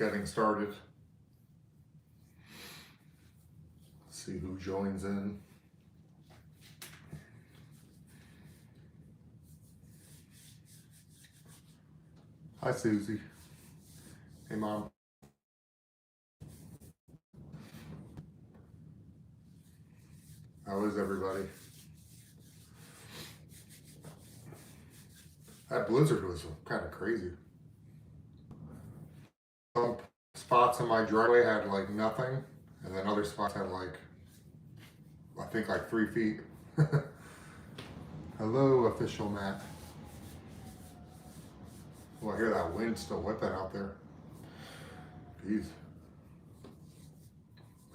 getting started. Let's see who joins in. Hi, Susie. Hey, Mom. How is everybody? That blizzard was kind of crazy. Some spots in my driveway had like nothing, and then other spots had like, I think like 3 feet. Hello, official Matt. Well, I hear that wind still whipping out there. Jeez.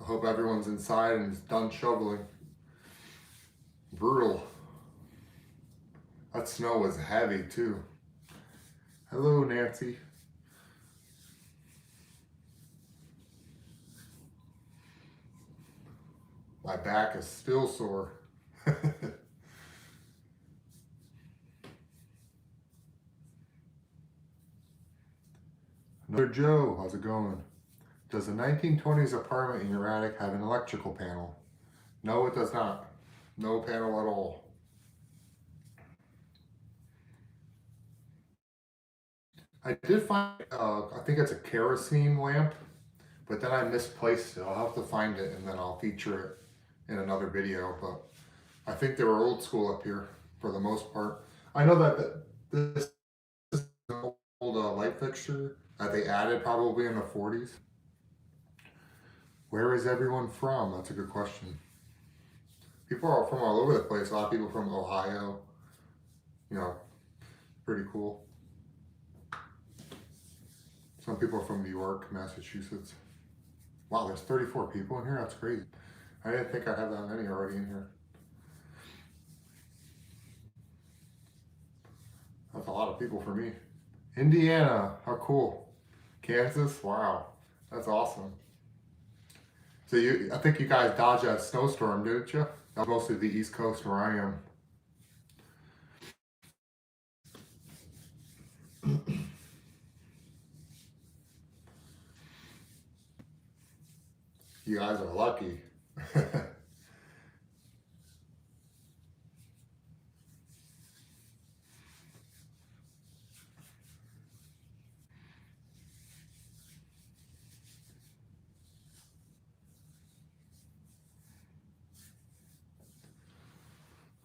I hope everyone's inside and is done shoveling. Brutal. That snow was heavy too. Hello, Nancy. My back is still sore. Another Joe, how's it going? Does the 1920s apartment in your attic have an electrical panel? No, it does not. No panel at all. I did find, I think it's a kerosene lamp, but then I misplaced it. I'll have to find it and then I'll feature it in another video, but I think they were old school up here for the most part. I know that this is an old light fixture that they added probably in the 40s. Where is everyone from? That's a good question. People are from all over the place. A lot of people from Ohio. You know, pretty cool. Some people from New York, Massachusetts. Wow, there's 34 people in here? That's crazy. I didn't think I had that many already in here. That's a lot of people for me. Indiana, how cool. Kansas, wow, that's awesome. So I think you guys dodged that snowstorm, didn't you? That was mostly the East Coast where I am. You guys are lucky.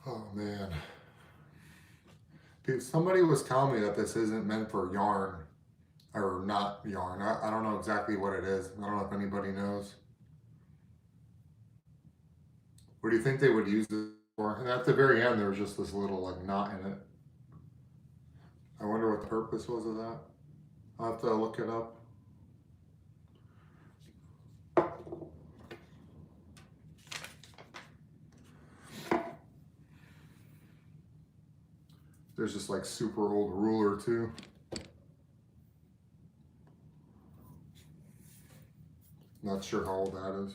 Oh man. Dude, somebody was telling me that this isn't meant for yarn. Or not yarn. I don't know exactly what it is. I don't know if anybody knows. What do you think they would use it for? And at the very end, there was just this little like knot in it. I wonder what the purpose was of that. I'll have to look it up. There's this like super old ruler too. Not sure how old that is.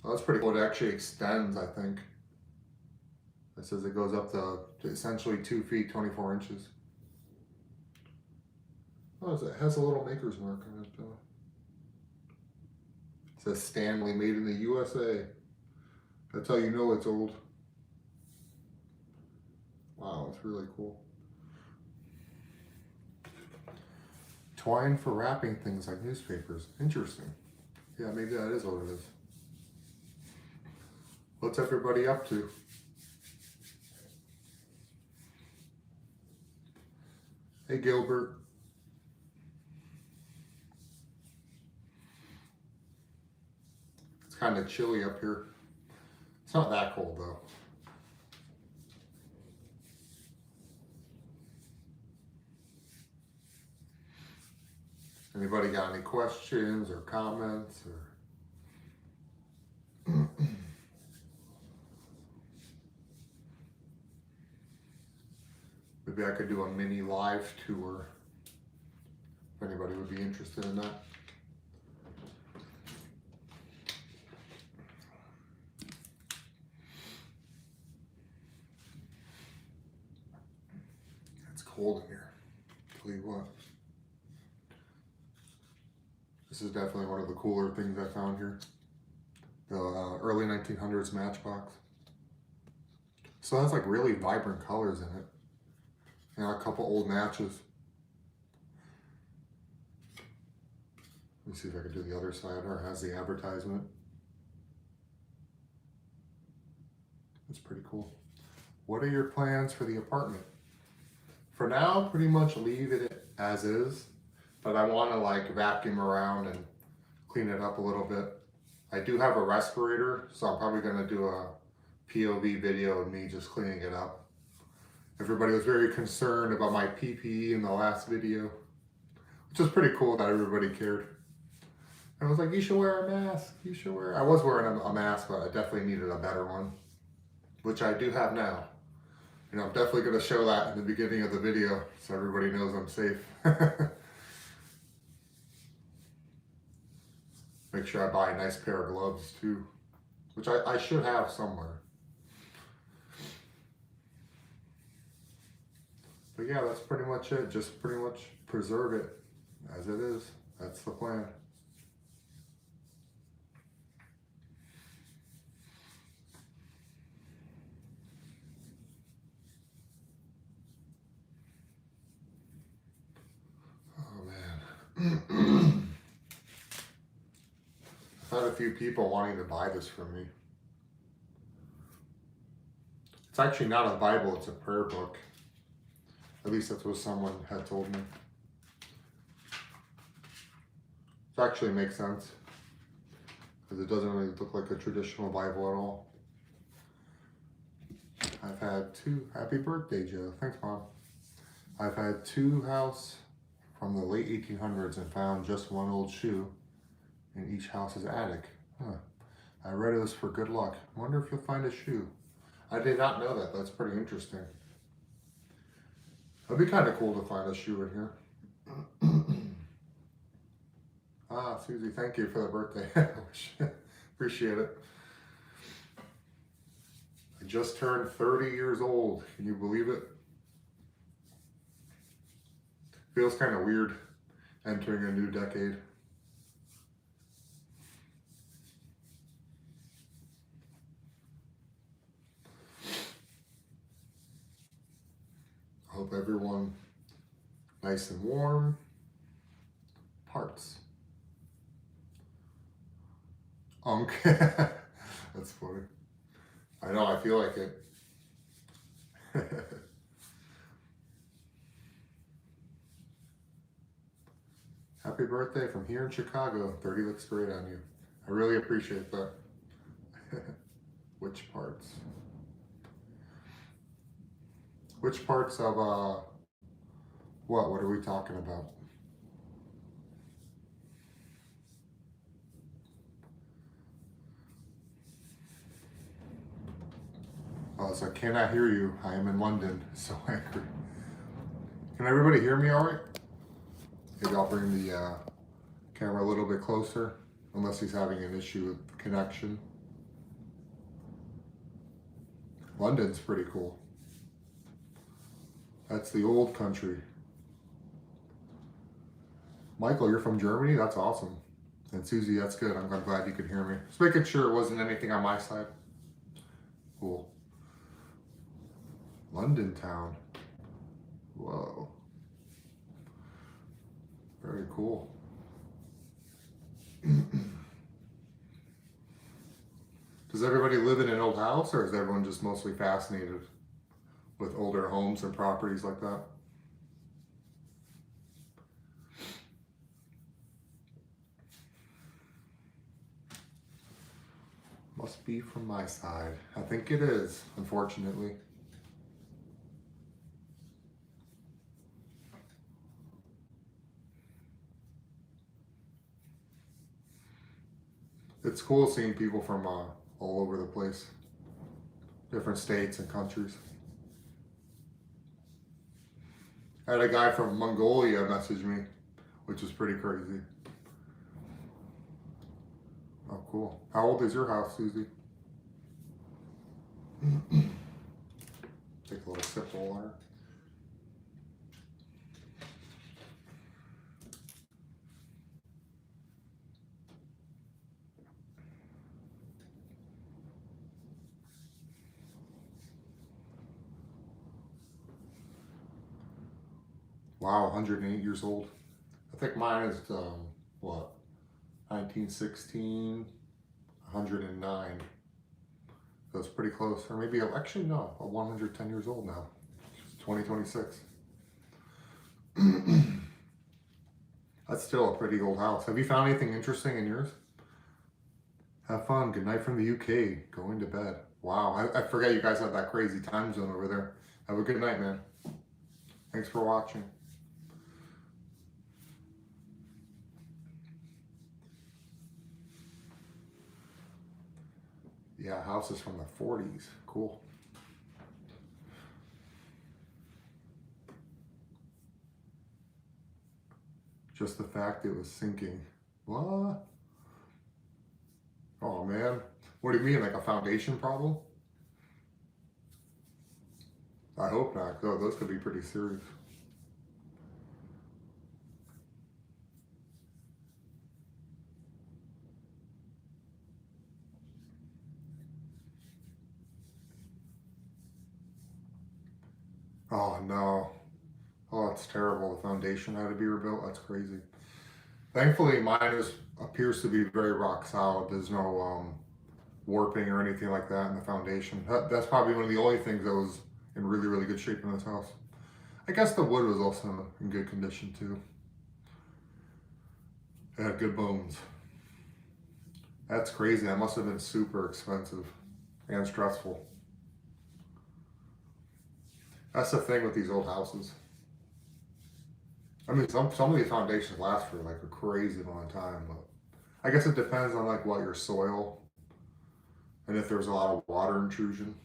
Oh, that's pretty cool. It actually extends, I think. It says it goes up to essentially 2 feet, 24 inches. Oh, it has a little maker's mark on it though. It says Stanley, made in the USA. That's how you know it's old. Wow, it's really cool. Twine for wrapping things like newspapers. Interesting. Yeah, maybe that is what it is. What's everybody up to? Hey, Gilbert. It's kind of chilly up here. It's not that cold though. Anybody got any questions or comments or? Maybe I could do a mini live tour if anybody would be interested in that. It's cold in here. Hopefully what? This is definitely one of the cooler things I found here. The early 1900s matchbox. So it has like really vibrant colors in it. And a couple old matches. Let me see if I can do the other side, or it has the advertisement. That's pretty cool. What are your plans for the apartment? For now, pretty much leave it as is, but I want to like vacuum around and clean it up a little bit. I do have a respirator, so I'm probably going to do a POV video of me just cleaning it up. Everybody was very concerned about my PPE in the last video, which is pretty cool that everybody cared. I was like, you should wear a mask, you should wear. I was wearing a mask, but I definitely needed a better one, which I do have now. You know, I'm definitely going to show that in the beginning of the video so everybody knows I'm safe. Make sure I buy a nice pair of gloves too, which I should have somewhere. But yeah, that's pretty much it. Just pretty much preserve it as it is. That's the plan. Oh man. I've had a few people wanting to buy this from me. It's actually not a Bible, it's a prayer book. At least that's what someone had told me. It actually makes sense, because it doesn't really look like a traditional Bible at all. I've had two, happy birthday, Joe. Thanks, Mom. I've had two houses from the late 1800s and found just one old shoe in each house's attic. Huh. I read it was for good luck. I wonder if you'll find a shoe. I did not know that. That's pretty interesting. It'd be kind of cool to find a shoe in here. Ah, Susie, thank you for the birthday. Appreciate it. I just turned 30 years old. Can you believe it? Feels kind of weird entering a new decade. I hope everyone nice and warm. Parts. That's funny. I know, I feel like it. Happy birthday from here in Chicago. 30 looks great on you. I really appreciate that. Which parts? Which parts of, what? What are we talking about? Oh, it's like, cannot hear you. I am in London, so angry. Can everybody hear me all right? Maybe I'll bring the camera a little bit closer, unless he's having an issue with connection. London's pretty cool. That's the old country. Michael, you're from Germany? That's awesome. And Susie, that's good. I'm glad you could hear me. Just making sure it wasn't anything on my side. Cool. London town. Whoa. Very cool. Does everybody live in an old house, or is everyone just mostly fascinated with older homes and properties like that? Must be from my side. I think it is, unfortunately. It's cool seeing people from all over the place, different states and countries. I had a guy from Mongolia message me, which was pretty crazy. Oh, cool. How old is your house, Susie? Take a little sip of water. Wow, 108 years old. I think mine is, what, 1916, 109. So it's pretty close. Or maybe, actually, no, 110 years old now. It's 2026. That's still a pretty old house. Have you found anything interesting in yours? Have fun. Good night from the UK. Going to bed. Wow, I forget you guys have that crazy time zone over there. Have a good night, man. Thanks for watching. Yeah, house is from the 40s. Cool. Just the fact it was sinking. What? Oh, man. What do you mean, like a foundation problem? I hope not. Those could be pretty serious. Oh, no. Oh, it's terrible. The foundation had to be rebuilt. That's crazy. Thankfully, mine appears to be very rock solid. There's no warping or anything like that in the foundation. That's probably one of the only things that was in really, really good shape in this house. I guess the wood was also in good condition too. It had good bones. That's crazy. That must have been super expensive and stressful. That's the thing with these old houses. I mean, some of these foundations last for like a crazy long time, but I guess it depends on like what your soil and if there's a lot of water intrusion.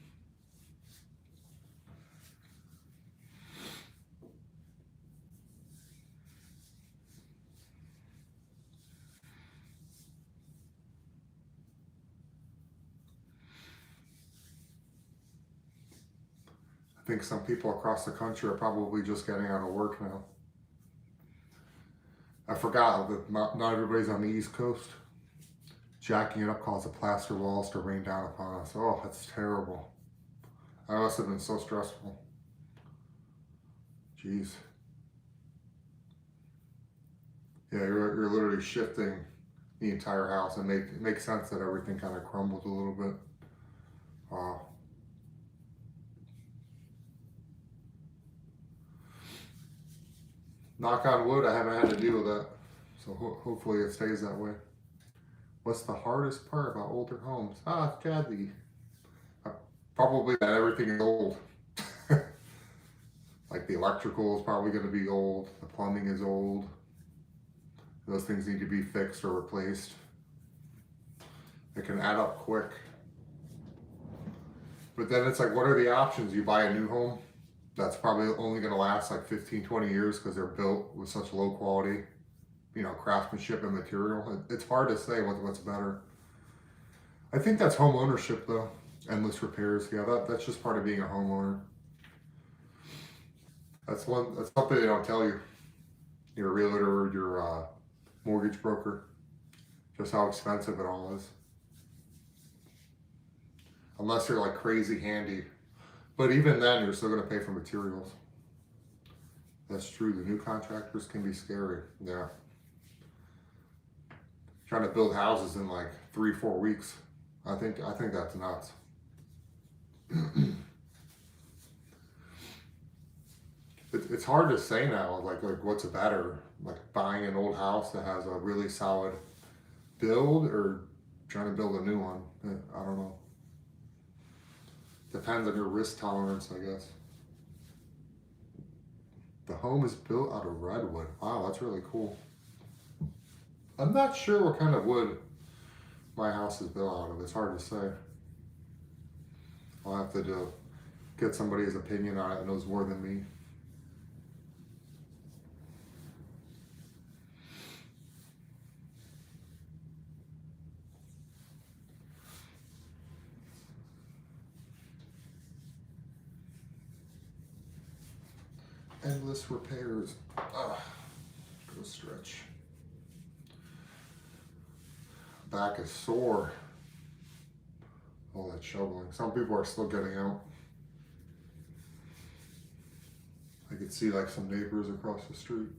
I think some people across the country are probably just getting out of work now. I forgot that not everybody's on the East Coast. Jacking it up causes the plaster walls to rain down upon us. Oh, that's terrible. That must have been so stressful. Jeez. Yeah, you're literally shifting the entire house, and it makes sense that everything kind of crumbles a little bit. Wow. Knock on wood, I haven't had to deal with that. So hopefully it stays that way. What's the hardest part about older homes? Ah, it's jazzy. Probably that everything is old. Like the electrical is probably going to be old. The plumbing is old. Those things need to be fixed or replaced. It can add up quick. But then it's like, what are the options? You buy a new home that's probably only going to last like 15, 20 years because they're built with such low quality, craftsmanship and material. It's hard to say what's better. I think that's home ownership though. Endless repairs. Yeah, that's just part of being a homeowner. That's something they don't tell you. Your realtor, your mortgage broker, just how expensive it all is. Unless you're like crazy handy. But even then, you're still going to pay for materials. That's true. The new contractors can be scary. Yeah. Trying to build houses in like 3-4 weeks. I think that's nuts. It's hard to say now, like what's better, like buying an old house that has a really solid build or trying to build a new one. I don't know. Depends on your risk tolerance, I guess. The home is built out of redwood. Wow, that's really cool. I'm not sure what kind of wood my house is built out of. It's hard to say. I'll have to get somebody's opinion on it that knows more than me. Endless repairs. Go stretch. Back is sore. All that shoveling. Some people are still getting out. I You can see like some neighbors across the street.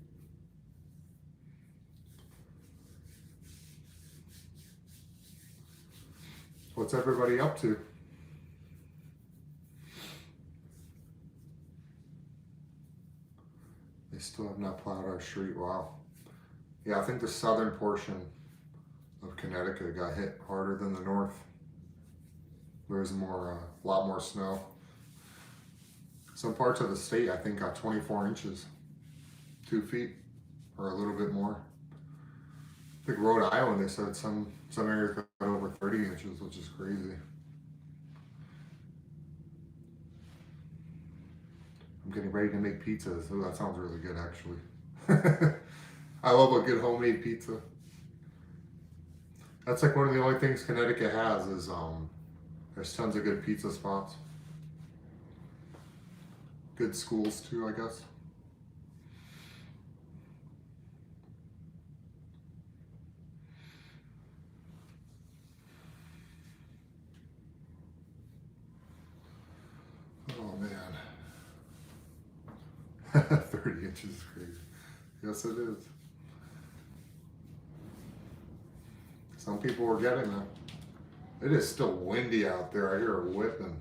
What's everybody up to? They still have not plowed our street. Wow. Yeah, I think the southern portion of Connecticut got hit harder than the north. There's a lot more snow. Some parts of the state, I think, got 24 inches, 2 feet, or a little bit more. I think Rhode Island, they said some areas got over 30 inches, which is crazy. I'm getting ready to make pizzas. Ooh, that sounds really good, actually. I love a good homemade pizza. That's like one of the only things Connecticut has is there's tons of good pizza spots. Good schools too, I guess. Oh man. 30 inches is crazy. Yes, it is. Some people are getting that. It is still windy out there. I hear it whipping.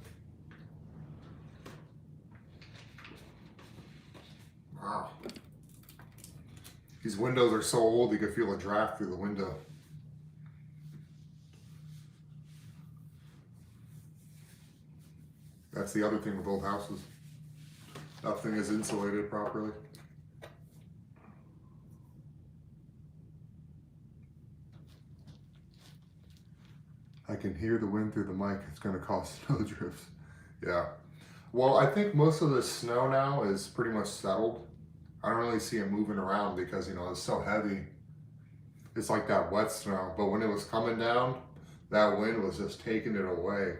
Wow. These windows are so old you can feel a draft through the window. That's the other thing with old houses. Nothing is insulated properly. I can hear the wind through the mic. It's going to cause snow drifts. Yeah. Well, I think most of the snow now is pretty much settled. I don't really see it moving around because, you know, it's so heavy. It's like that wet snow. But when it was coming down, that wind was just taking it away.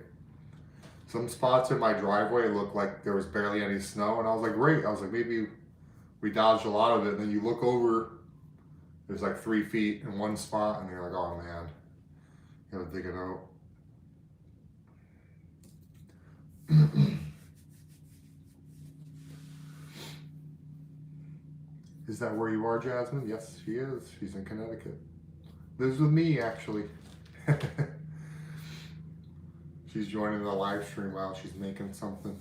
Some spots in my driveway looked like there was barely any snow. And I was like, great. I was like, maybe we dodged a lot of it. And then you look over, there's like 3 feet in one spot. And you're like, oh, man. Gotta dig it out. Is that where you are, Jasmine? Yes, she is. She's in Connecticut. Lives with me, actually. She's joining the live stream while she's making something.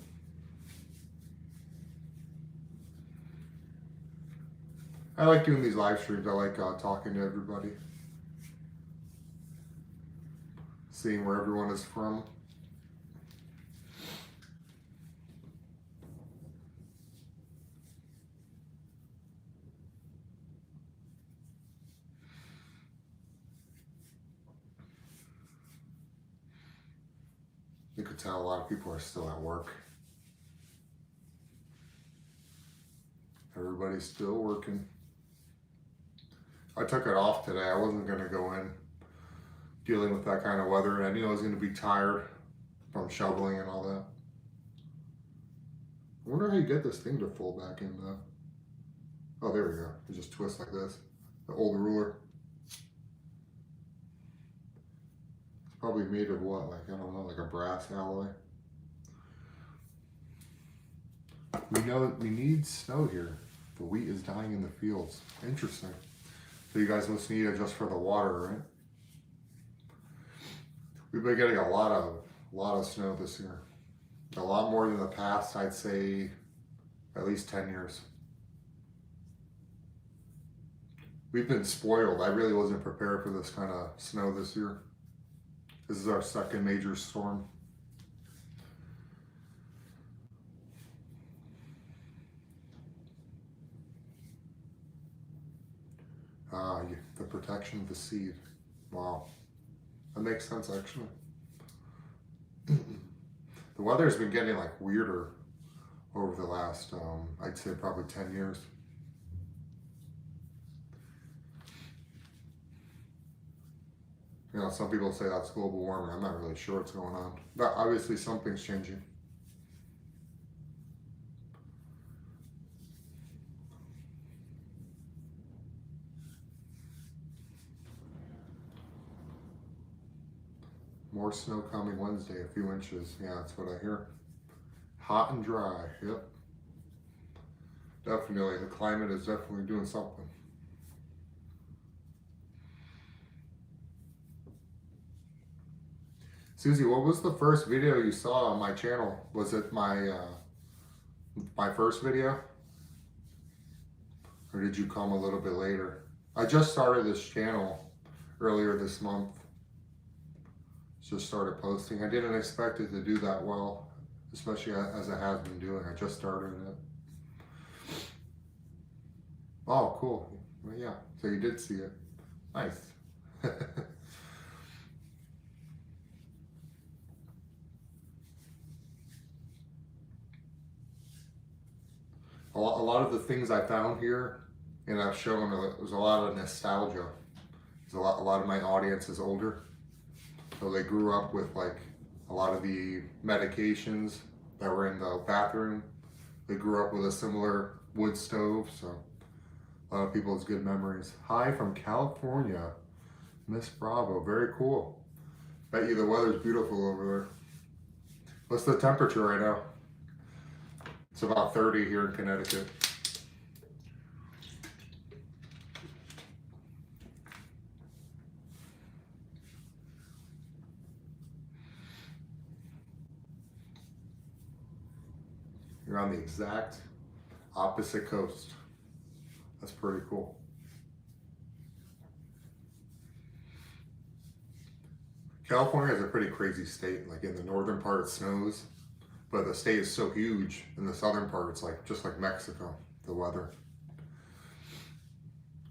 I like doing these live streams. I like talking to everybody. Seeing where everyone is from. You could tell a lot of people are still at work. Everybody's still working. I took it off today. I wasn't going to go in dealing with that kind of weather, and I knew I was going to be tired from shoveling and all that. I wonder how you get this thing to fold back in though. Oh, there we go. You just twist like this. The old ruler. It's probably made of what? Like, I don't know, like a brass alloy. We know we need snow here. The wheat is dying in the fields. Interesting. So you guys must need it just for the water, right? We've been getting a lot of snow this year. A lot more than the past, I'd say at least 10 years. We've been spoiled. I really wasn't prepared for this kind of snow this year. This is our second major storm. The protection of the seed. Wow. That makes sense, actually. The weather's been getting like weirder over the last, I'd say probably 10 years. You know, some people say that's global warming. I'm not really sure what's going on. But obviously something's changing. More snow coming Wednesday, a few inches. Yeah, that's what I hear. Hot and dry, yep. Definitely, the climate is definitely doing something. Susie, what was the first video you saw on my channel? Was it my first video? Or did you come a little bit later? I just started this channel earlier this month. Just started posting. I didn't expect it to do that well, especially as it has been doing. I just started it. Oh, cool. Well, yeah, so you did see it. Nice. A lot of the things I found here and I've shown, there's a lot of nostalgia. There's a lot of my audience is older. So they grew up with like a lot of the medications that were in the bathroom. They grew up with a similar wood stove, so a lot of people's good memories. Hi from California, Miss Bravo, very cool. Bet you the weather's beautiful over there. What's the temperature right now? It's about 30 here in Connecticut. You're on the exact opposite coast. That's pretty cool. California is a pretty crazy state. Like in the northern part it snows, but the state is so huge. In the southern part it's like just like Mexico, the weather.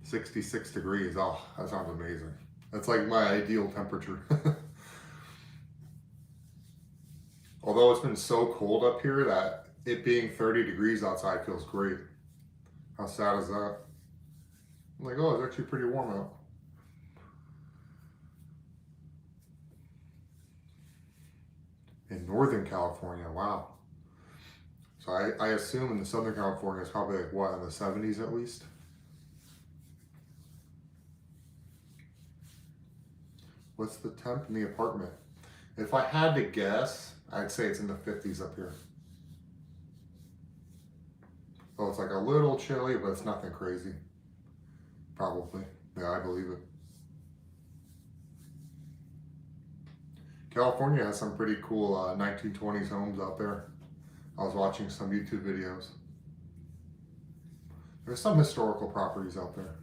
66 degrees, oh, that sounds amazing. That's like my ideal temperature. Although it's been so cold up here that it being 30 degrees outside feels great. How sad is that? I'm like, oh, it's actually pretty warm out. In Northern California, wow. So I assume in the Southern California it's probably like what, in the 70s at least? What's the temp in the apartment? If I had to guess, I'd say it's in the 50s up here. So it's like a little chilly, but it's nothing crazy. Probably. Yeah, I believe it. California has some pretty cool 1920s homes out there. I was watching some YouTube videos. There's some historical properties out there.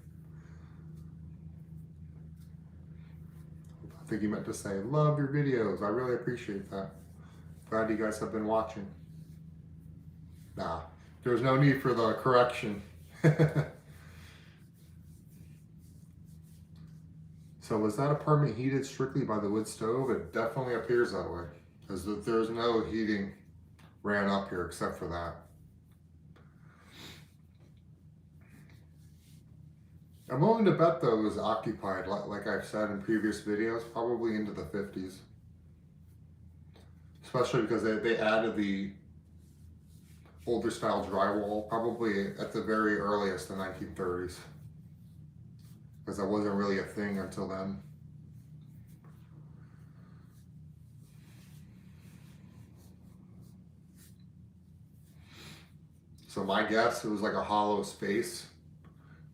I think you meant to say, love your videos. I really appreciate that. Glad you guys have been watching. Nah, there's no need for the correction. So was that apartment heated strictly by the wood stove? It definitely appears that way. Because there's no heating ran up here except for that. I'm willing to bet though it was occupied, like I've said in previous videos, probably into the 50s. Especially because they added the older style drywall, probably at the very earliest, the 1930s. Because that wasn't really a thing until then. So my guess, it was like a hollow space,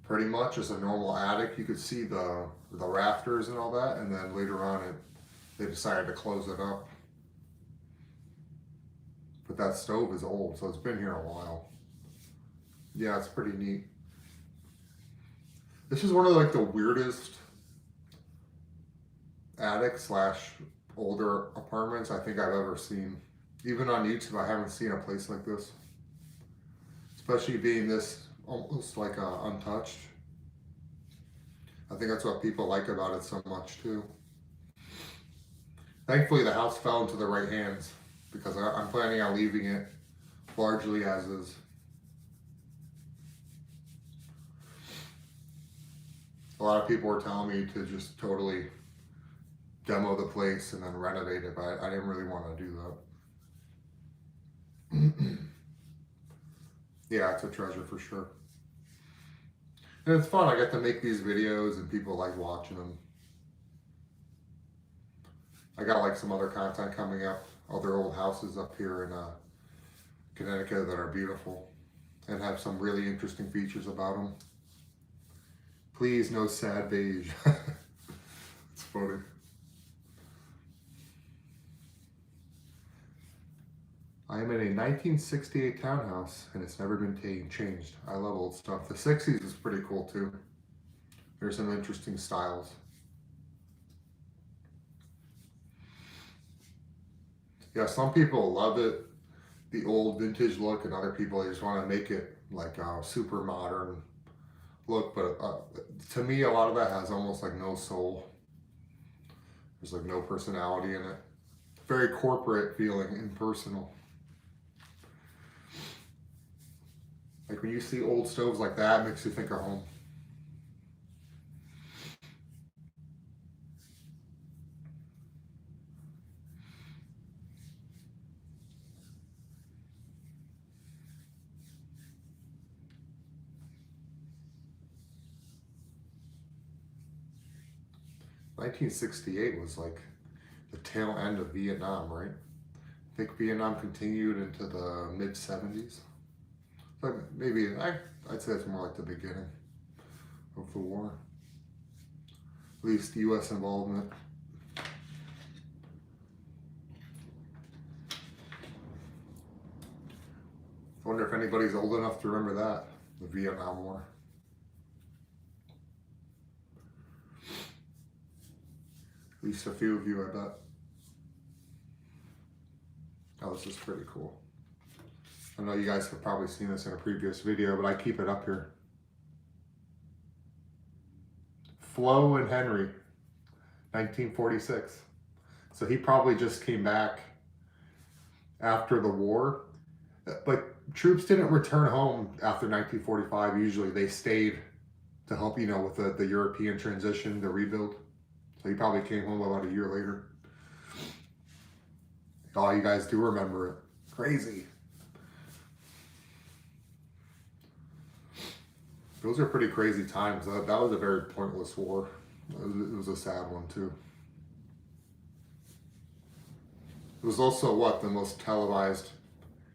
pretty much as a normal attic. You could see the rafters and all that, and then later on they decided to close it up. But that stove is old, so it's been here a while. Yeah, it's pretty neat. This is one of like the weirdest attic slash older apartments I think I've ever seen. Even on YouTube, I haven't seen a place like this. Especially being this almost like untouched. I think that's what people like about it so much too. Thankfully, the house fell into the right hands because I'm planning on leaving it largely as is. A lot of people were telling me to just totally demo the place and then renovate it, but I didn't really want to do that. Yeah, it's a treasure for sure. And it's fun. I get to make these videos and people like watching them. I got like some other content coming up, other old houses up here in Connecticut that are beautiful. and have some really interesting features about them. Please, no sad beige. It's funny. I am in a 1968 townhouse and it's never been changed. I love old stuff. The 60s is pretty cool too. There's some interesting styles. Yeah, some people love it, the old vintage look, and other people, they just want to make it like a super modern look. But to me, a lot of that has almost like no soul. There's like no personality in it. Very corporate feeling, impersonal. Like when you see old stoves like that, it makes you think of home. (1968) was like the tail end of Vietnam, right? I think Vietnam continued into the mid 70s. Like maybe I'd say it's more like the beginning of the war. At least U.S. involvement. I wonder if anybody's old enough to remember that, the Vietnam War. At least a few of you, I bet. Oh, this is pretty cool. I know you guys have probably seen this in a previous video, but I keep it up here. Flo and Henry, 1946. So he probably just came back after the war. But troops didn't return home after 1945. Usually they stayed to help, with the European transition, the rebuild. So he probably came home about a year later. Oh, you guys do remember it. Crazy. Those are pretty crazy times. That was a very pointless war. It was a sad one, too. It was also, the most televised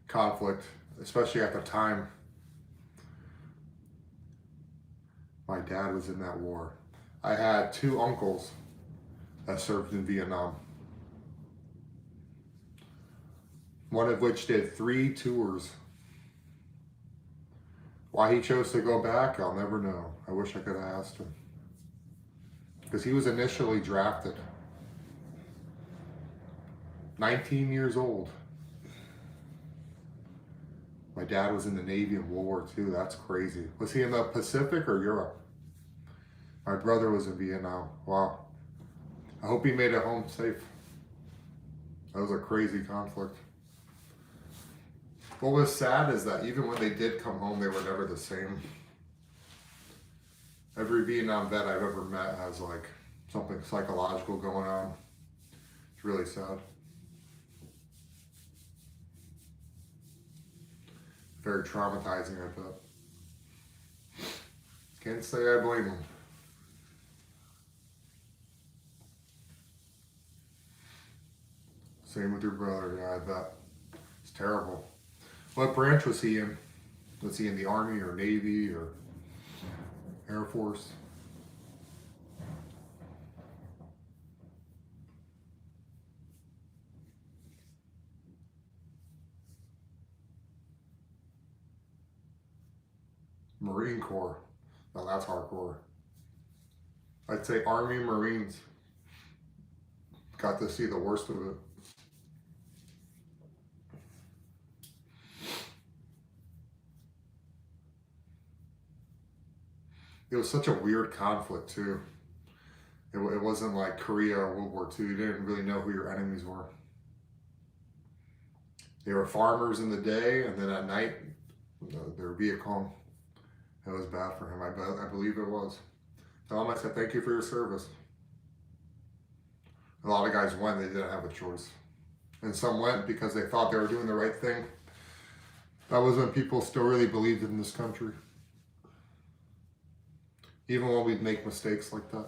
conflict, especially at the time. My dad was in that war. I had 2 uncles that served in Vietnam. One of which did 3 tours. Why he chose to go back, I'll never know. I wish I could have asked him. Because he was initially drafted. 19 years old. My dad was in the Navy in World War II. That's crazy. Was he in the Pacific or Europe? My brother was in Vietnam. Wow. I hope he made it home safe. That was a crazy conflict. What was sad is that even when they did come home, they were never the same. Every Vietnam vet I've ever met has like something psychological going on. It's really sad. Very traumatizing, I bet. Can't say I blame them. Same with your brother, yeah, I bet. It's terrible. What branch was he in? Was he in the Army or Navy or Air Force? Marine Corps. Now that's hardcore. I'd say Army, Marines. Got to see the worst of it. It was such a weird conflict too. It wasn't like Korea or World War II. You didn't really know who your enemies were. They were farmers in the day, and then at night, they were Viet Cong. It was bad for him. I believe it was. Tell him I said thank you for your service. A lot of guys went. They didn't have a choice, and some went because they thought they were doing the right thing. That was when people still really believed in this country, even when we'd make mistakes like that.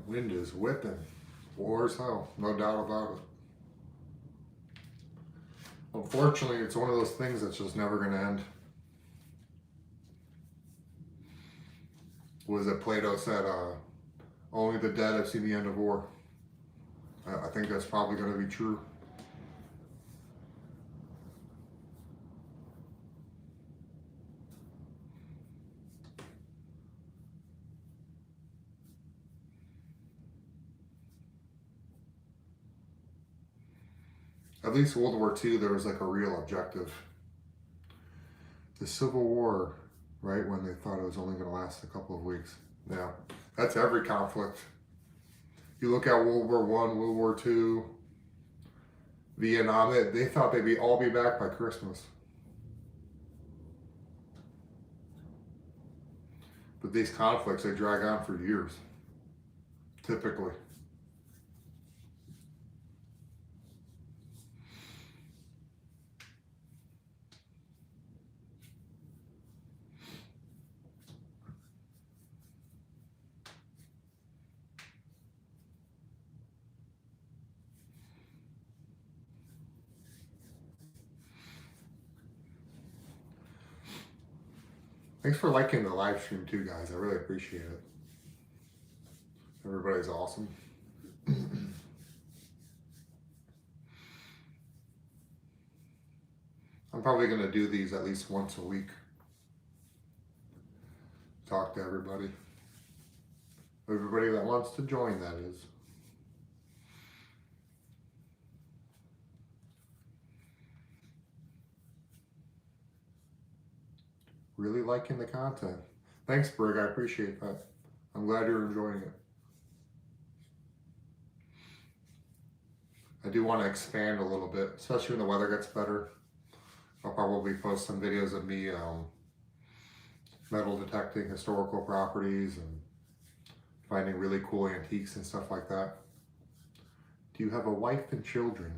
Wind is whipping. War as hell, no doubt about it. Unfortunately, it's one of those things that's just never going to end. Was it Plato said, only the dead have seen the end of war. I think that's probably going to be true. At least World War II, there was like a real objective. The Civil War, right, when they thought it was only going to last a couple of weeks. Yeah, that's every conflict. You look at World War I, World War II, Vietnam, they thought they'd all be back by Christmas. But these conflicts, they drag on for years, typically. Thanks for liking the live stream too, guys. I really appreciate it. Everybody's awesome. I'm probably going to do these at least once a week. Talk to everybody. Everybody that wants to join, that is. Really liking the content. Thanks, Brig. I appreciate that. I'm glad you're enjoying it. I do want to expand a little bit, especially when the weather gets better. I'll probably post some videos of me metal detecting historical properties and finding really cool antiques and stuff like that. Do you have a wife and children?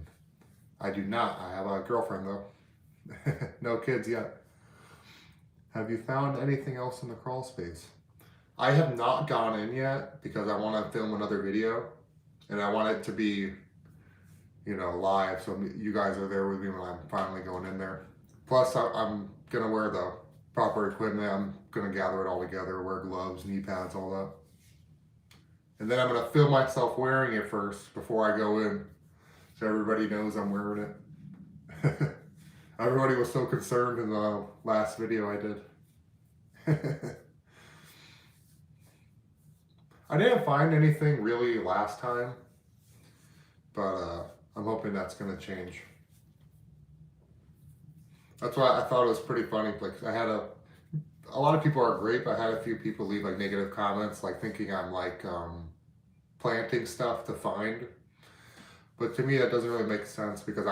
I do not. I have a girlfriend though. No kids yet. Have you found anything else in the crawl space? I have not gone in yet because I want to film another video and I want it to be, you know, live. So you guys are there with me when I'm finally going in there. Plus I'm going to wear the proper equipment. I'm going to gather it all together, wear gloves, knee pads, all that. And then I'm going to film myself wearing it first before I go in. So everybody knows I'm wearing it. Everybody was so concerned in the last video I did. I didn't find anything really last time, but I'm hoping that's going to change. That's why I thought it was pretty funny. Like I had a lot of people are great, but I had a few people leave like negative comments, like thinking I'm like planting stuff to find. But to me, that doesn't really make sense because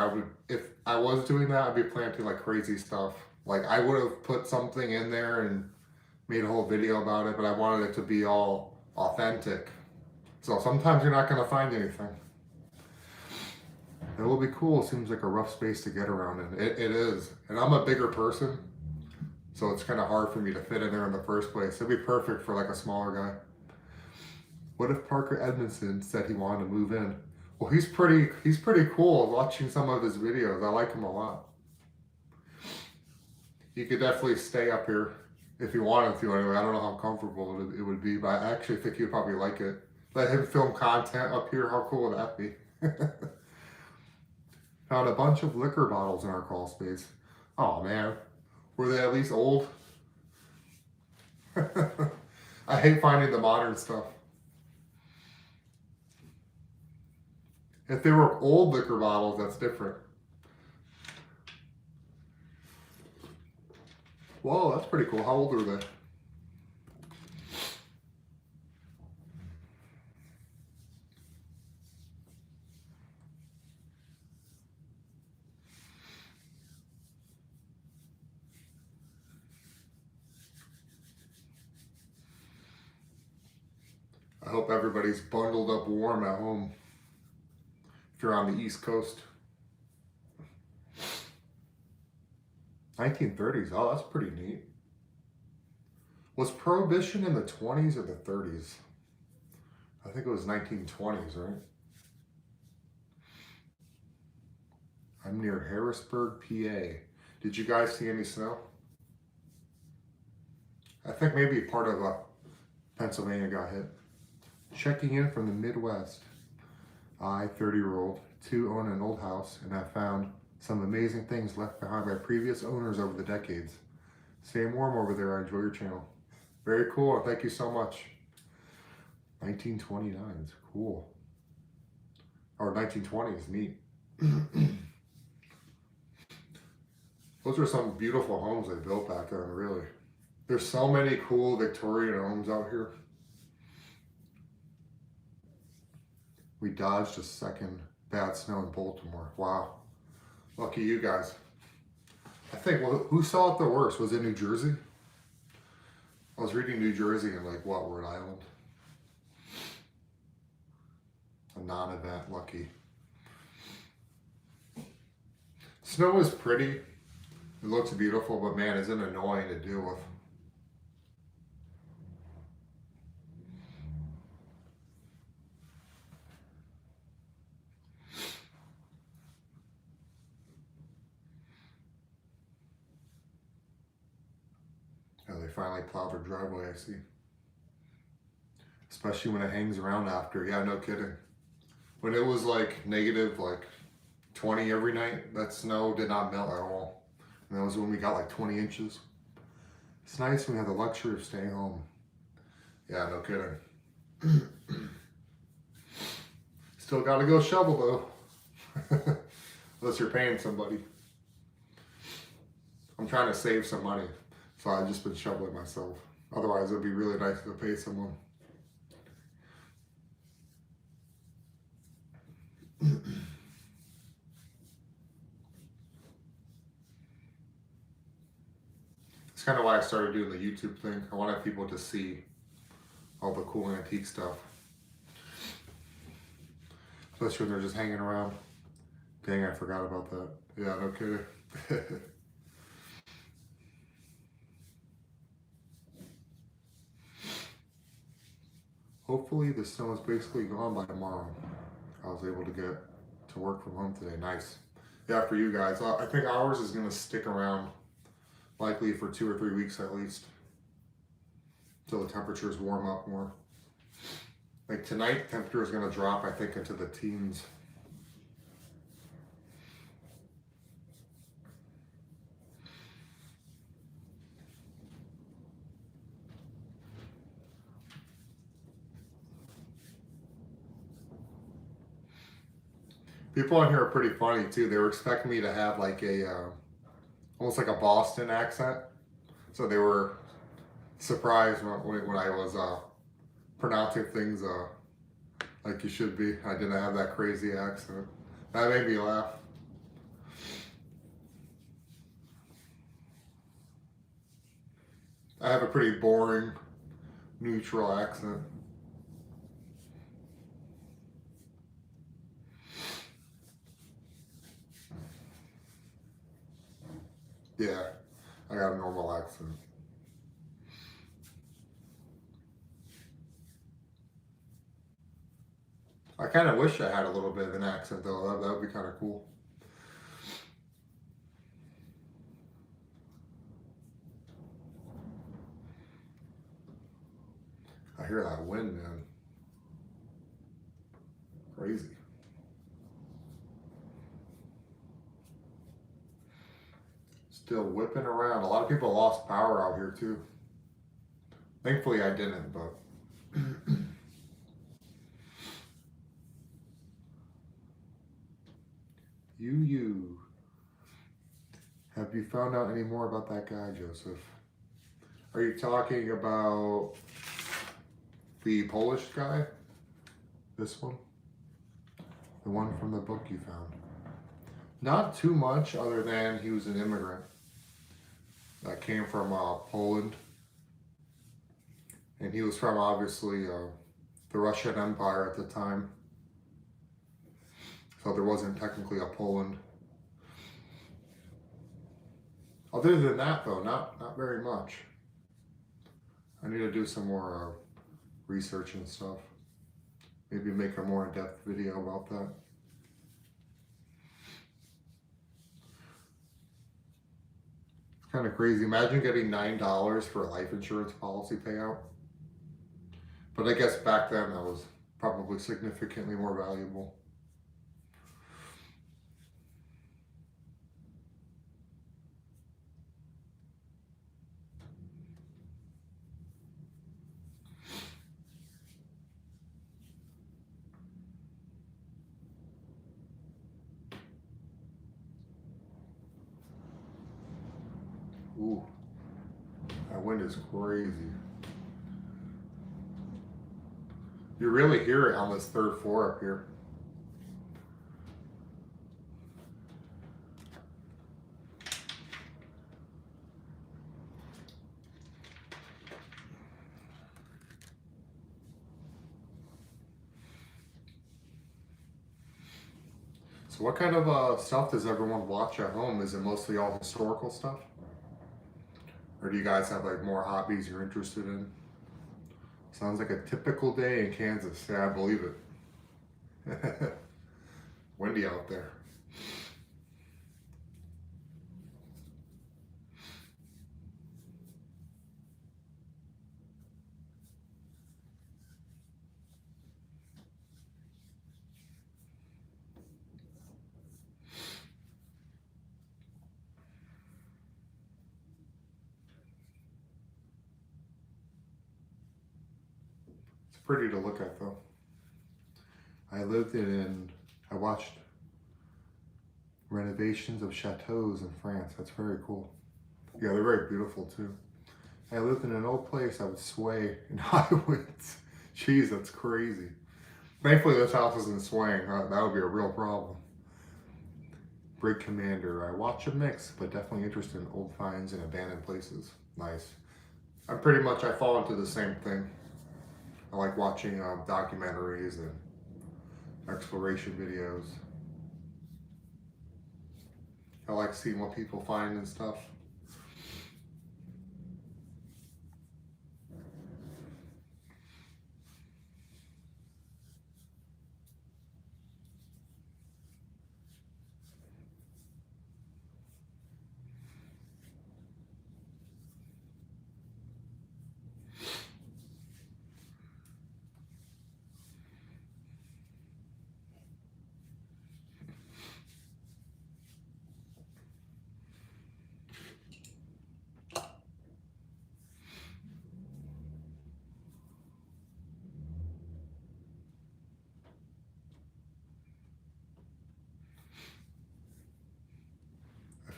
if I was doing that, I'd be planting like crazy stuff. Like I would have put something in there and made a whole video about it, but I wanted it to be all authentic. So sometimes you're not going to find anything. It will be cool. It seems like a rough space to get around in. It is. And I'm a bigger person, so it's kind of hard for me to fit in there in the first place. It'd be perfect for like a smaller guy. What if Parker Edmondson said he wanted to move in? Well, he's pretty cool. Watching some of his videos, I like him a lot. He could definitely stay up here if he wanted to. Anyway, I don't know how comfortable it would be, but I actually think he'd probably like it. Let him film content up here. How cool would that be? Found a bunch of liquor bottles in our crawl space. Oh man, were they at least old? I hate finding the modern stuff. If they were old liquor bottles, that's different. Whoa, that's pretty cool. How old are they? I hope everybody's bundled up warm at home if you're on the East Coast. 1930s, oh, that's pretty neat. Was Prohibition in the 20s or the 30s? I think it was 1920s, right? I'm near Harrisburg, PA. Did you guys see any snow? I think maybe part of Pennsylvania got hit. Checking in from the Midwest. I, 30-year-old, too own an old house and have found some amazing things left behind by previous owners over the decades. Stay warm over there. I enjoy your channel. Very cool. Thank you so much. 1929 is cool. Or 1920s, neat. Those are some beautiful homes they built back then, really. There's so many cool Victorian homes out here. We dodged a second bad snow in Baltimore. Wow. Lucky you guys. I think, well, who saw it the worst? Was it New Jersey? I was reading New Jersey and like, what, Rhode Island? A non-event, lucky. Snow is pretty. It looks beautiful, but man, it's annoying to deal with. Oh, they finally plowed their driveway, I see. Especially when it hangs around after. Yeah, no kidding. When it was like negative, like 20 every night, that snow did not melt at all. And that was when we got like 20 inches. It's nice when we have the luxury of staying home. Yeah, no kidding. Still gotta go shovel though. Unless you're paying somebody. I'm trying to save some money. So I've just been shoveling myself. Otherwise, it'd be really nice to pay someone. It's kind of why I started doing the YouTube thing. I wanted people to see all the cool antique stuff. Especially when they're just hanging around. Dang, I forgot about that. Yeah, no kidding. Hopefully the snow is basically gone by tomorrow. I was able to get to work from home today. Nice. Yeah, for you guys. I think ours is going to stick around likely for 2 or 3 weeks at least. Until the temperatures warm up more. Like tonight, temperature is going to drop, I think, into the teens. People on here are pretty funny too. They were expecting me to have like a, almost like a Boston accent. So they were surprised when I was pronouncing things like you should be. I didn't have that crazy accent. That made me laugh. I have a pretty boring, neutral accent. Yeah, I got a normal accent. I kind of wish I had a little bit of an accent though. That would be kind of cool. I hear that wind, man. Crazy. Still whipping around. A lot of people lost power out here too. Thankfully I didn't, but you. Have you found out any more about that guy, Joseph? Are you talking about the Polish guy? This one? The one from the book you found? Not too much other than he was an immigrant that came from Poland. And he was from obviously the Russian Empire at the time. So there wasn't technically a Poland. Other than that though, not very much. I need to do some more research and stuff. Maybe make a more in-depth video about that. It's kind of crazy. Imagine getting $9 for a life insurance policy payout. But I guess back then that was probably significantly more valuable. Ooh, that wind is crazy. You really hear it on this third floor up here. So what kind of stuff does everyone watch at home? Is it mostly all historical stuff? Or do you guys have like more hobbies you're interested in? Sounds like a typical day in Kansas. Yeah, I believe it. Windy out there. It's pretty to look at though. I watched renovations of chateaus in France. That's very cool. Yeah, they're very beautiful too. I lived in an old place. I would sway in highways. Jeez, that's crazy. Thankfully, this house isn't swaying. That would be a real problem. Brig Commander. I watch a mix, but definitely interested in old finds and abandoned places. Nice. I fall into the same thing. I like watching documentaries and exploration videos. I like seeing what people find and stuff.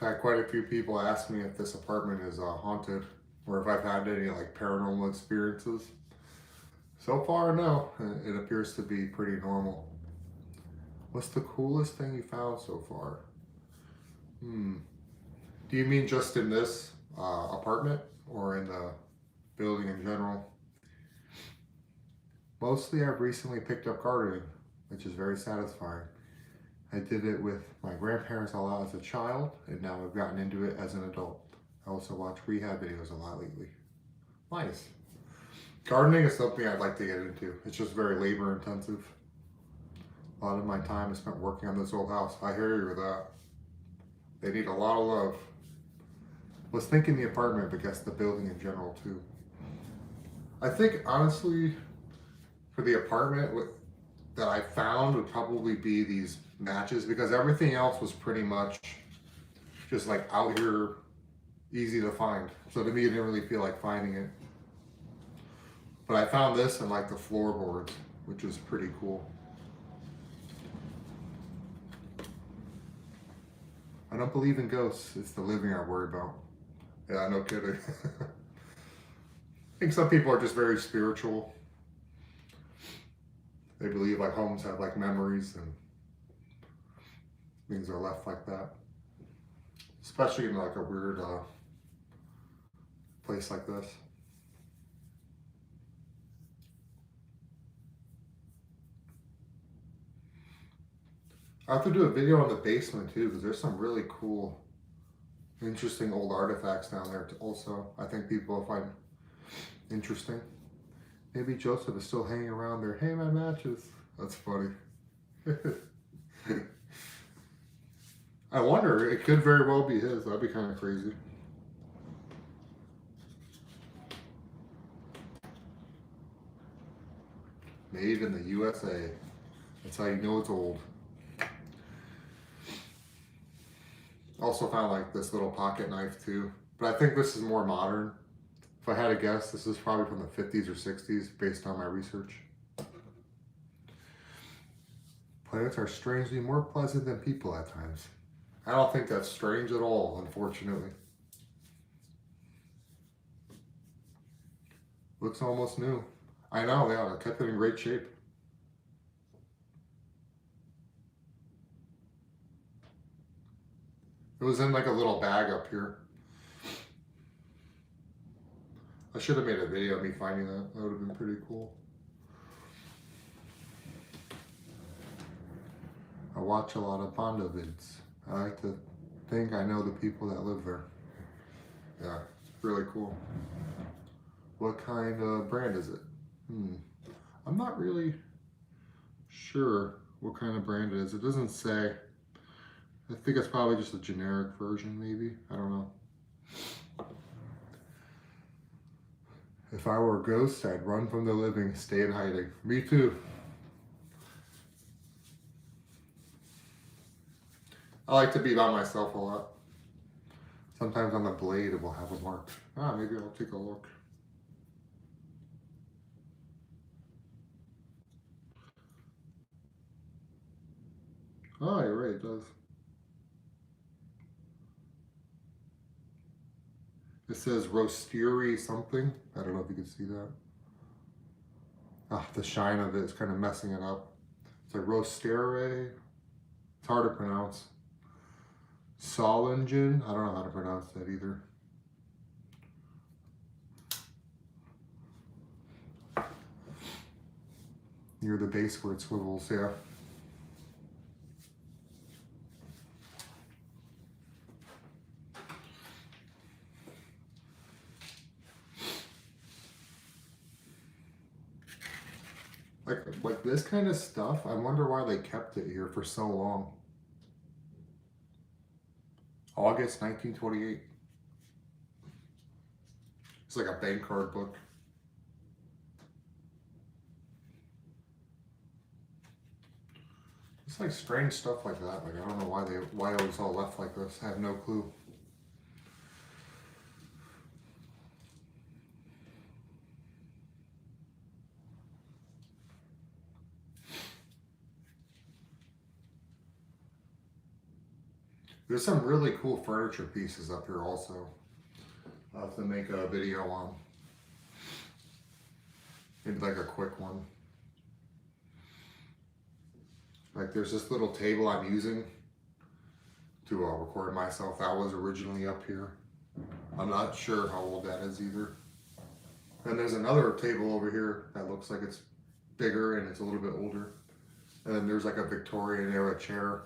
I've had quite a few people ask me if this apartment is haunted or if I've had any like paranormal experiences. So far, no. It appears to be pretty normal. What's the coolest thing you found so far? Do you mean just in this apartment or in the building in general? Mostly, I've recently picked up gardening, which is very satisfying. I did it with my grandparents a lot as a child, and now I've gotten into it as an adult. I also watch rehab videos a lot lately. Nice. Gardening is something I'd like to get into. It's just very labor intensive. A lot of my time is spent working on this old house. I hear you with that. They need a lot of love. Was thinking the apartment, but guess the building in general too. I think honestly, for the apartment that I found would probably be these matches because everything else was pretty much just like out here, easy to find. So to me, it didn't really feel like finding it. But I found this in like the floorboards, which was pretty cool. I don't believe in ghosts. It's the living I worry about. Yeah, no kidding. I think some people are just very spiritual. They believe like homes have like memories and things are left like that. Especially in like a weird place like this. I have to do a video on the basement too because there's some really cool, interesting old artifacts down there also. I think people will find interesting. Maybe Joseph is still hanging around there. Hey, my matches. That's funny. I wonder, it could very well be his. That'd be kind of crazy. Made in the USA. That's how you know it's old. Also found like this little pocket knife too. But I think this is more modern. If I had to guess, this is probably from the 50s or 60s based on my research. Planets are strangely more pleasant than people at times. I don't think that's strange at all, unfortunately. Looks almost new. I know, yeah, I kept it in great shape. It was in like a little bag up here. I should have made a video of me finding that. That would have been pretty cool. I watch a lot of Bondo vids. I like to think I know the people that live there. Yeah, really cool. What kind of brand is it? I'm not really sure what kind of brand it is. It doesn't say. I think it's probably just a generic version, maybe. I don't know. If I were a ghost, I'd run from the living, stay in hiding. Me too. I like to be by myself a lot. Sometimes on the blade it will have a mark. Maybe I'll take a look. Oh, you're right, it does. It says roastery something. I don't know if you can see that. The shine of it is kind of messing it up. It's like roastere. It's hard to pronounce. Solingen. I don't know how to pronounce that either. Near the base where it swivels, yeah. Like this kind of stuff, I wonder why they kept it here for so long. August 1928. It's like a bank card book. It's like strange stuff like that. Like I don't know why it was all left like this. I have no clue. There's some really cool furniture pieces up here also. I'll have to make a video on. Maybe like a quick one. Like there's this little table I'm using to record myself. That was originally up here. I'm not sure how old that is either. And there's another table over here that looks like it's bigger and it's a little bit older. And then there's like a Victorian era chair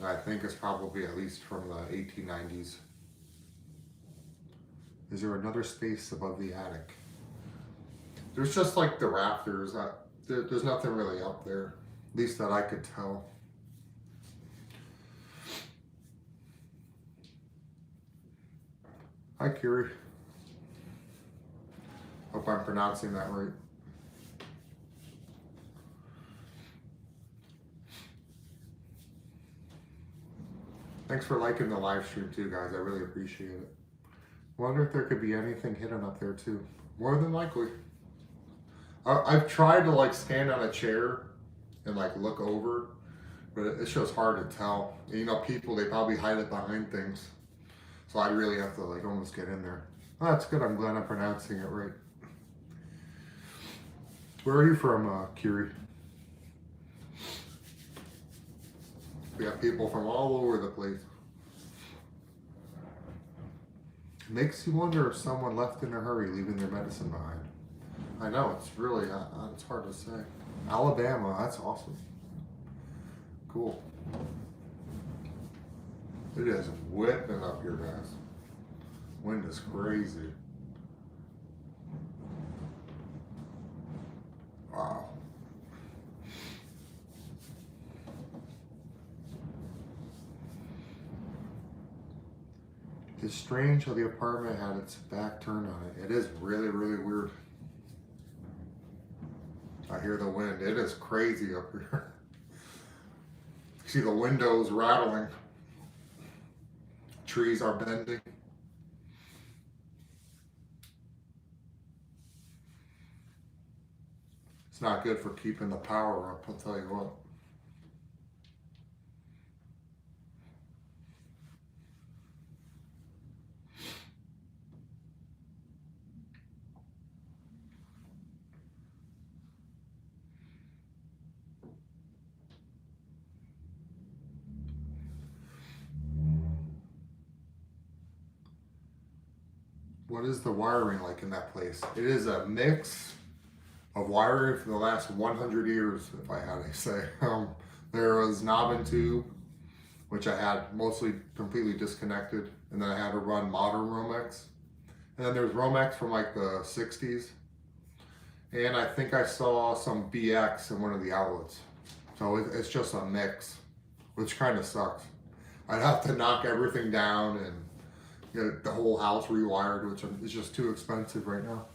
that I think is probably at least from the 1890s. Is there another space above the attic? There's just like the rafters. There's nothing really up there, at least that I could tell. Hi, Kiri. Hope I'm pronouncing that right. Thanks for liking the live stream too, guys. I really appreciate it. Wonder if there could be anything hidden up there too. More than likely. I've tried to like stand on a chair and like look over, but it's just hard to tell. You know, people, they probably hide it behind things. So I really have to like almost get in there. Oh, that's good. I'm glad I'm pronouncing it right. Where are you from, Kiri? We have people from all over the place. It makes you wonder if someone left in a hurry, leaving their medicine behind. I know, it's really, it's hard to say. Alabama, that's awesome. Cool. It is whipping up here, guys. Wind is crazy. Wow. strange how the apartment had its back turned on it. It is really, really weird. I hear the wind. It is crazy up here. See the windows rattling. Trees are bending. It's not good for keeping the power up, I'll tell you what. What is the wiring like in that place? It is a mix of wiring for the last 100 years, if I had to say. There was knob and tube, which I had mostly completely disconnected, and then I had to run modern Romex. And then there's Romex from like the 60s. And I think I saw some BX in one of the outlets. So it's just a mix, which kind of sucks. I'd have to knock everything down and get the whole house rewired, which is just too expensive right now.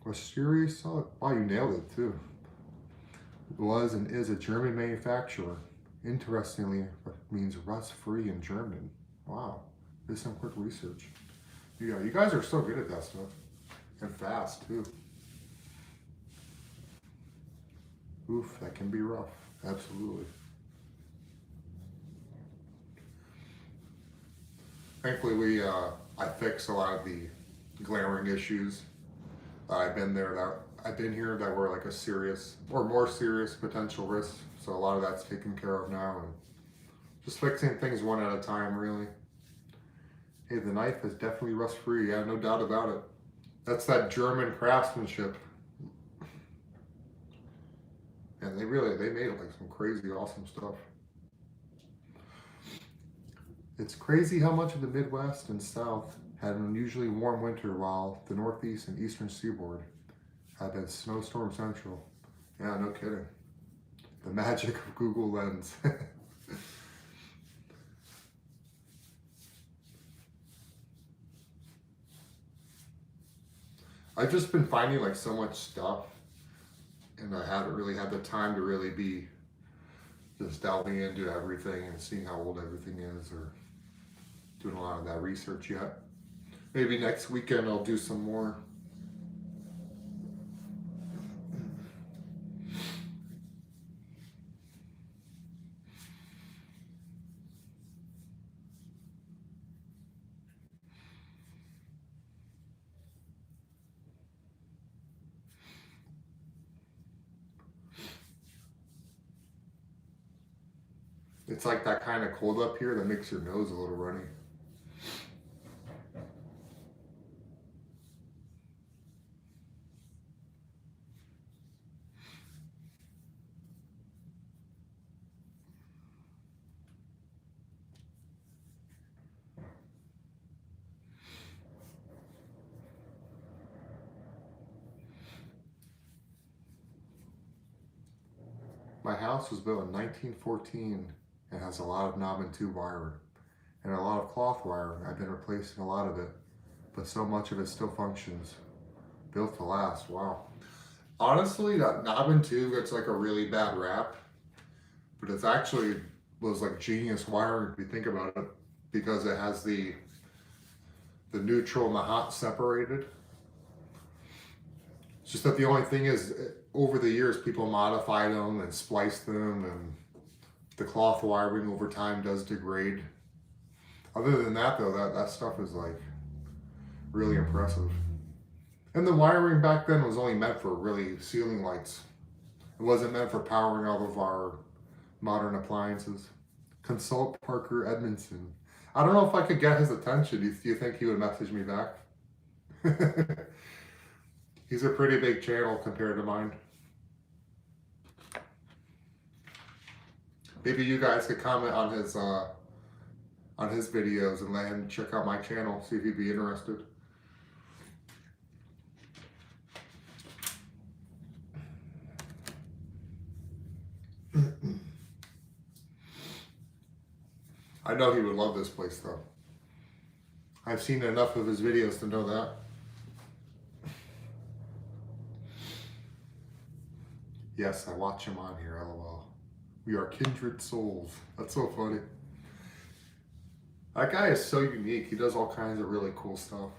Wisteria solid. Wow, you nailed it too. It was and is a German manufacturer. Interestingly, it means rust-free in German. Wow, did some quick research. Yeah, you guys are so good at that stuff. And fast too. Oof, that can be rough. Absolutely. Thankfully, I fixed a lot of the glaring issues that I've been here that were like a serious or more serious potential risk. So a lot of that's taken care of now, and just fixing things one at a time, really. Hey, the knife is definitely rust-free. Yeah, no doubt about it. That's that German craftsmanship. And they made like some crazy awesome stuff. It's crazy how much of the Midwest and South had an unusually warm winter, while the Northeast and Eastern Seaboard had been snowstorm central. Yeah, no kidding. The magic of Google Lens. I've just been finding like so much stuff, and I haven't really had the time to really be just delving into everything and seeing how old everything is, or doing a lot of that research yet. Maybe next weekend I'll do some more. It's like that kind of cold up here that makes your nose a little runny. My house was built in 1914 and has a lot of knob and tube wiring and a lot of cloth wiring. I've been replacing a lot of it, but so much of it still functions. Built to last, wow. Honestly, that knob and tube gets like a really bad rap, but it's actually was like genius wiring if you think about it, because it has the neutral and the hot separated. It's just that the only thing is, over the years, people modified them and spliced them, and the cloth wiring over time does degrade. Other than that, though, that stuff is like really impressive. And the wiring back then was only meant for really ceiling lights. It wasn't meant for powering all of our modern appliances. Consult Parker Edmondson. I don't know if I could get his attention. Do you think he would message me back? He's a pretty big channel compared to mine. Maybe you guys could comment on his videos and let him check out my channel, see if he'd be interested. I know he would love this place though. I've seen enough of his videos to know that. Yes, I watch him on here, lol. We are kindred souls. That's so funny. That guy is so unique. He does all kinds of really cool stuff.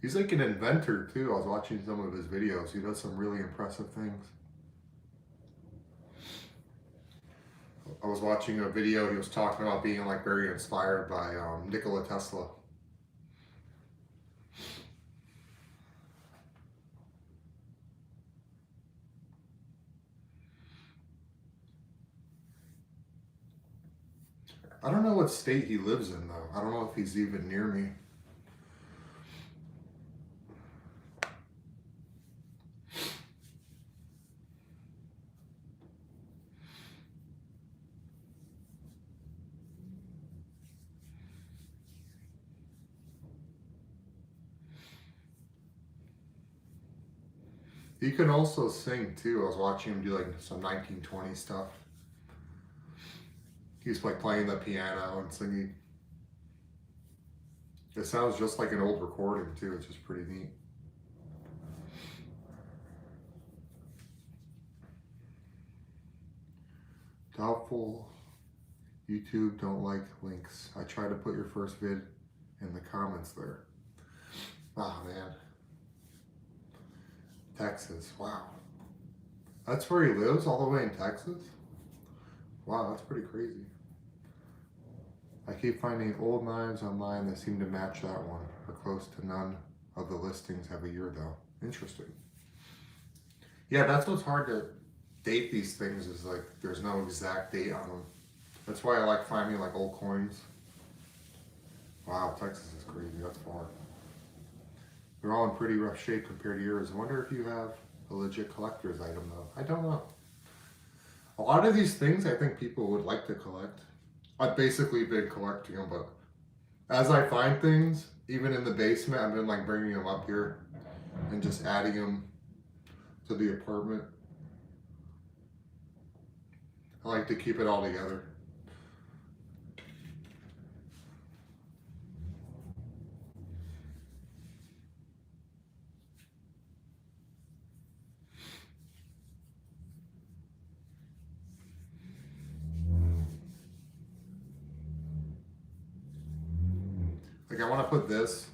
He's like an inventor too. I was watching some of his videos. He does some really impressive things. I was watching a video. He was talking about being like very inspired by Nikola Tesla. I don't know what state he lives in though. I don't know if he's even near me. He can also sing too. I was watching him do like some 1920 stuff. He's like playing the piano and singing. It sounds just like an old recording too. It's just pretty neat. Doubtful. YouTube don't like links. I try to put your first vid in the comments there. Oh man. Texas. Wow. That's where he lives, all the way in Texas? Wow, that's pretty crazy. I keep finding old knives online that seem to match that one, but close to none of the listings have a year though. Interesting. Yeah, that's what's hard to date these things, is like there's no exact date on them. That's why I like finding like old coins. Wow, Texas is crazy. That's far. They're all in pretty rough shape compared to yours. I wonder if you have a legit collector's item though. I don't know. A lot of these things I think people would like to collect. I've basically been collecting them, but as I find things, even in the basement, I've been like bringing them up here and just adding them to the apartment. I like to keep it all together. Like I want to put this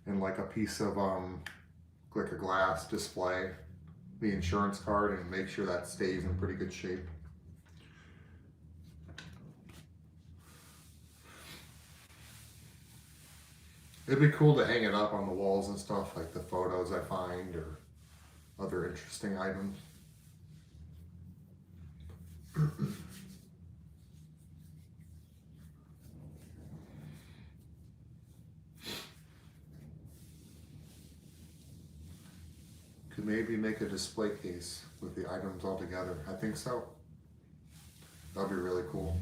in like a piece of like a glass display, the insurance card, and make sure that stays in pretty good shape. It'd be cool to hang it up on the walls and stuff, like the photos I find or other interesting items. Could maybe make a display case with the items all together. I think so. That'd be really cool.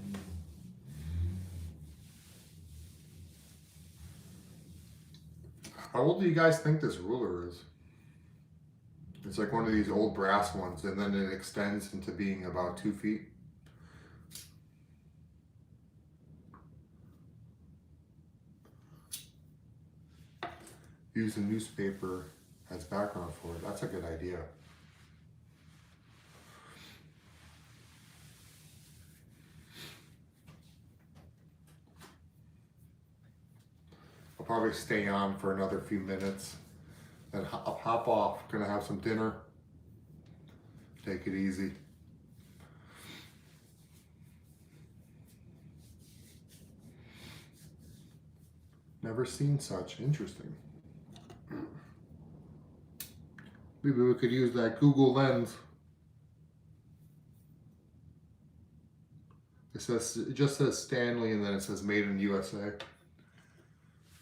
How old do you guys think this ruler is? It's like one of these old brass ones, and then it extends into being about 2 feet. Use a newspaper as background for it. That's a good idea. I'll probably stay on for another few minutes, then I'll hop off. Gonna have some dinner. Take it easy. Never seen such. Interesting. Maybe we could use that Google Lens. It just says Stanley, and then it says made in USA.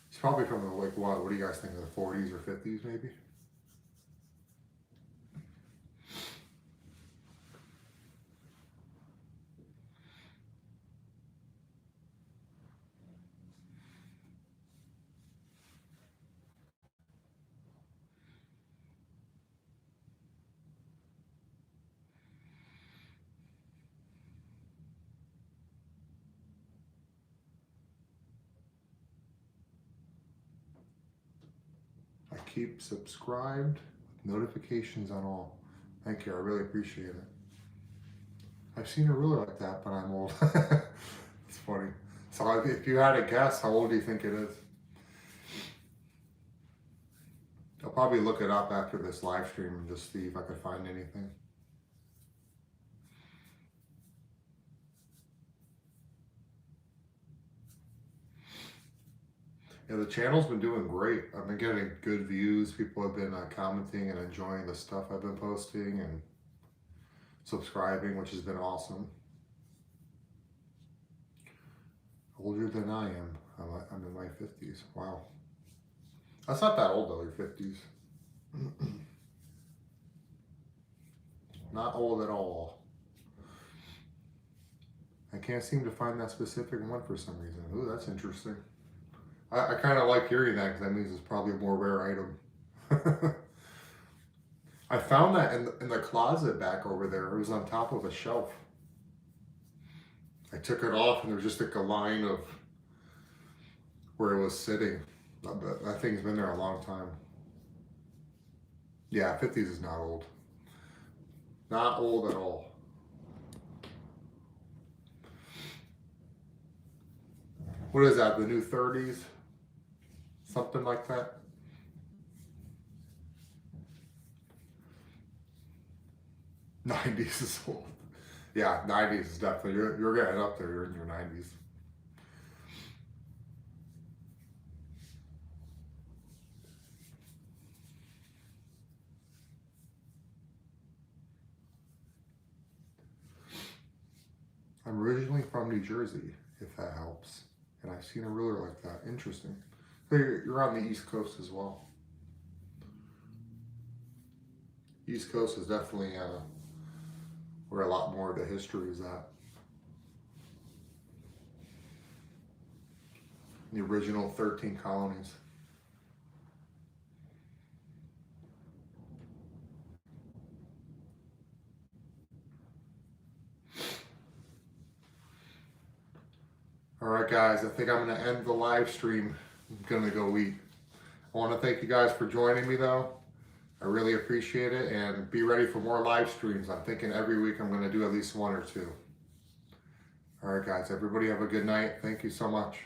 It's probably from the, like, what do you guys think, of the 40s or 50s maybe? keep subscribed, notifications on all. Thank you, I really appreciate it. I've seen a ruler like that, but I'm old. It's funny. So if you had a guess, how old do you think it is? I'll probably look it up after this live stream and just see if I could find anything. Yeah, the channel's been doing great. I've been getting good views. People have been commenting and enjoying the stuff I've been posting and subscribing, which has been awesome. Older than I am. I'm in my 50s. Wow. That's not that old though, your 50s. Not old at all. I can't seem to find that specific one for some reason. Ooh, that's interesting. I kind of like hearing that because that means it's probably a more rare item. I found that in the closet back over there. It was on top of a shelf. I took it off and there was just like a line of where it was sitting. That thing's been there a long time. Yeah, 50s is not old. Not old at all. What is that, the new 30s? Something like that? '90s is old. Yeah, '90s is definitely, you're getting up there, you're in your '90s. I'm originally from New Jersey, if that helps. And I've seen a ruler like that. Interesting. So you're on the East Coast as well. East Coast is definitely where a lot more of the history is at. The original 13 colonies. All right, guys, I think I'm going to end the live stream. I'm going to go eat. I want to thank you guys for joining me, though. I really appreciate it, and be ready for more live streams. I'm thinking every week I'm going to do at least one or two. All right, guys, everybody have a good night. Thank you so much.